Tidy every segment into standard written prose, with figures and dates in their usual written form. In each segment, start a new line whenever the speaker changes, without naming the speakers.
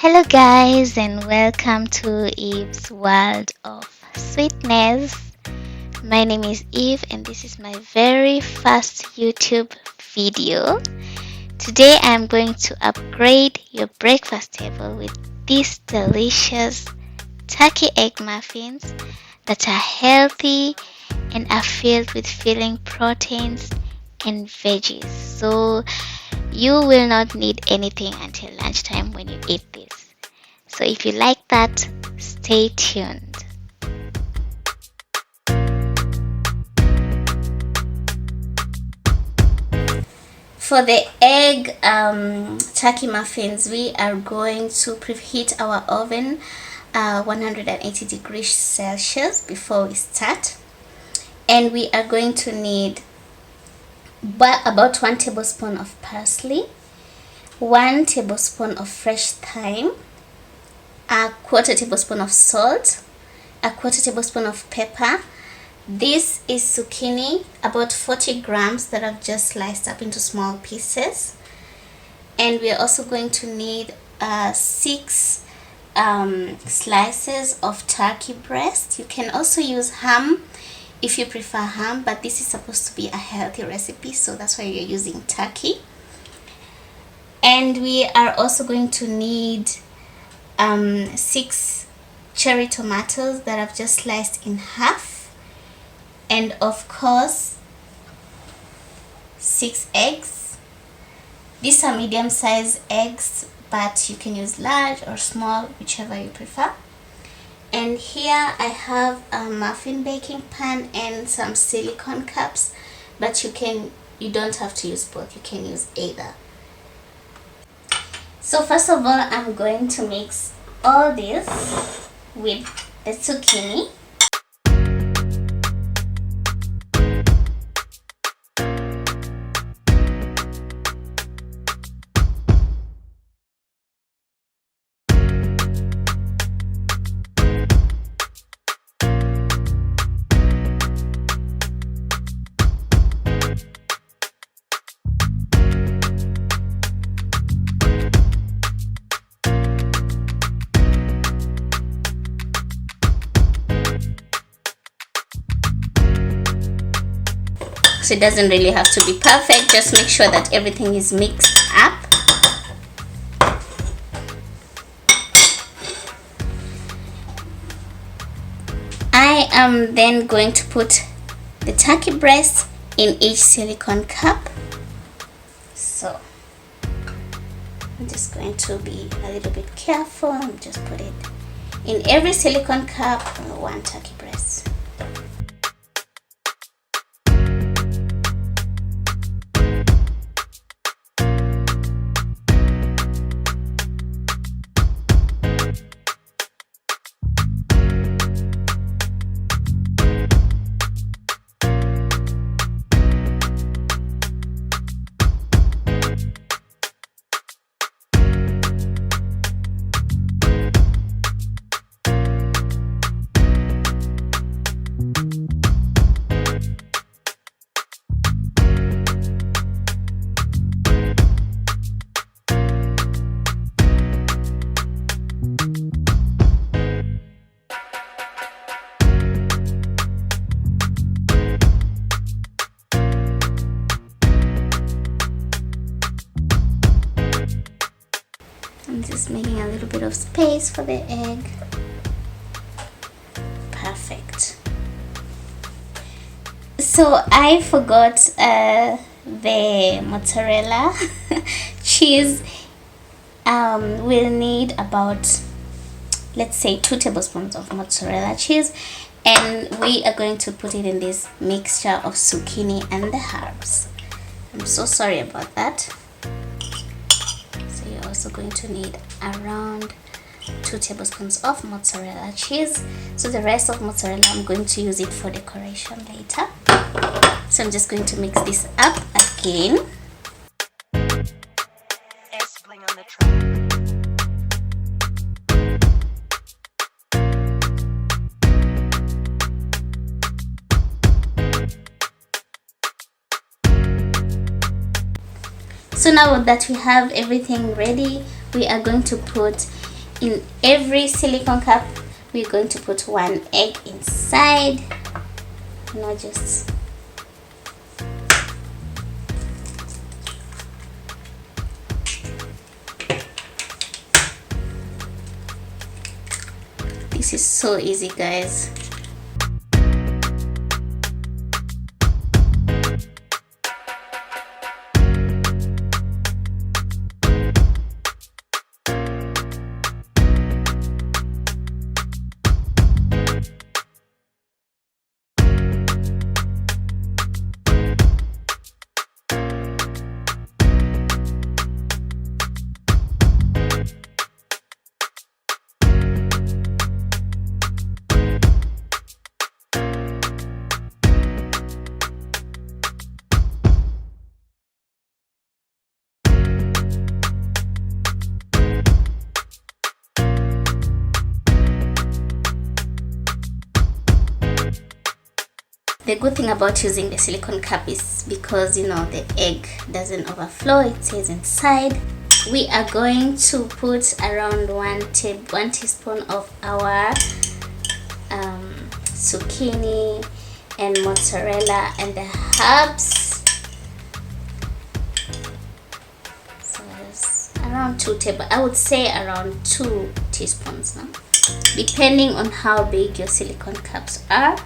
Hello, guys, and welcome to Eve's World of Sweetness. My name is Eve, and this is my very first YouTube video. Today, I'm going to upgrade your breakfast table with these delicious turkey egg muffins that are healthy and are filled with filling proteins and veggies. So, you will not need anything until lunchtime when you eat this. So if you like that, stay tuned. For the egg turkey muffins, we are going to preheat our oven 180 degrees Celsius before we start. And we are going to need about 1 tablespoon of parsley, 1 tablespoon of fresh thyme, a 1/4 tablespoon of salt, a 1/4 tablespoon of pepper. This is zucchini, about 40 grams that I've just sliced up into small pieces. And we are also going to need 6 slices of turkey breast. You can also use ham if you prefer ham, but this is supposed to be a healthy recipe, so that's why you're using turkey. And we are also going to need 6 cherry tomatoes that I've just sliced in half, and of course 6 eggs. These are medium-sized eggs, but you can use large or small, whichever you prefer. And here I have a muffin baking pan and some silicone cups, but you don't have to use both, you can use either. So first of all, I'm going to mix all this with the zucchini. So it doesn't really have to be perfect, just make sure that everything is mixed up. I am then going to put the turkey breast in each silicone cup. So I'm just going to be a little bit careful and just put it in every silicone cup, 1 turkey breast. I'm just making a little bit of space for the egg. Perfect. So I forgot the mozzarella cheese. We'll need about, let's say, 2 tablespoons of mozzarella cheese, and we are going to put it in this mixture of zucchini and the herbs. I'm so sorry about that. You're also going to need around 2 tablespoons of mozzarella cheese. So the rest of mozzarella, I'm going to use it for decoration later. So I'm just going to mix this up again. So now that we have everything ready, we are going to put In every silicone cup, we're going to put 1 egg inside. Not just this is so easy, guys. The good thing about using the silicone cup is because, you know, the egg doesn't overflow, it stays inside. We are going to put around 1 teaspoon of our zucchini and mozzarella and the herbs. So it's around 2 teaspoons now, depending on how big your silicone cups are.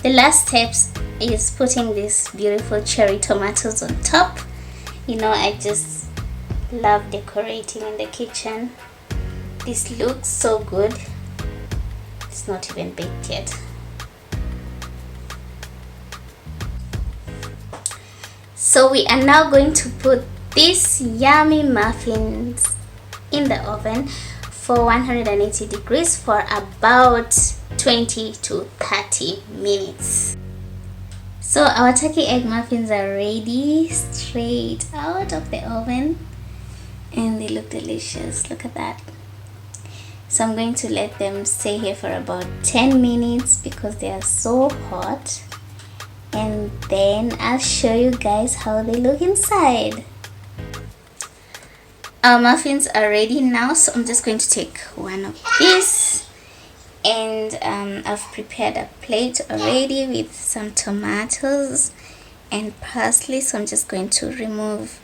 The last steps is putting these beautiful cherry tomatoes on top. You know, I just love decorating in the kitchen. This looks so good. It's not even baked yet. So we are now going to put these yummy muffins in the oven for 180 degrees for about 20 to 30 minutes. So our turkey egg muffins are ready, straight out of the oven, and they look delicious. Look at that. So I'm going to let them stay here for about 10 minutes because they are so hot, and then I'll show you guys how they look inside. Our muffins are ready now, so I'm just going to take one of these, and I've prepared a plate already with some tomatoes and parsley, so I'm just going to remove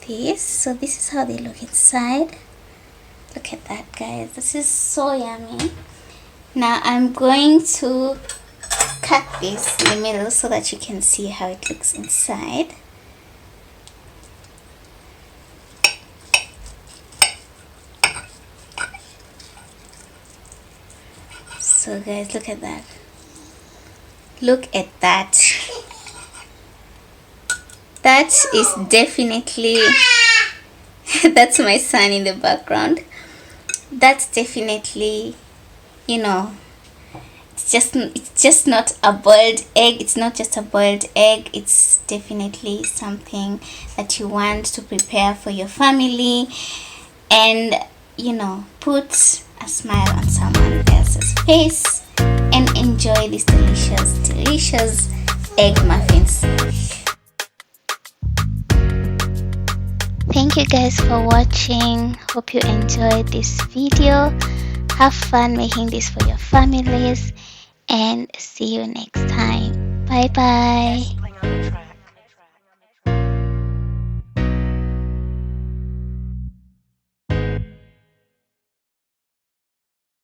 this. So this is how they look inside. Look at that, guys. This is so yummy. Now I'm going to cut this in the middle so that you can see how it looks inside. So guys, look at that. Look at that. That is definitely that's my son in the background. That's definitely, you know, it's just not a boiled egg. It's not just a boiled egg. It's definitely something that you want to prepare for your family and, you know, put a smile on someone else's face and enjoy these delicious egg muffins. Thank you guys for watching. Hope you enjoyed this video. Have fun making this for your families, and see you next time. Bye bye.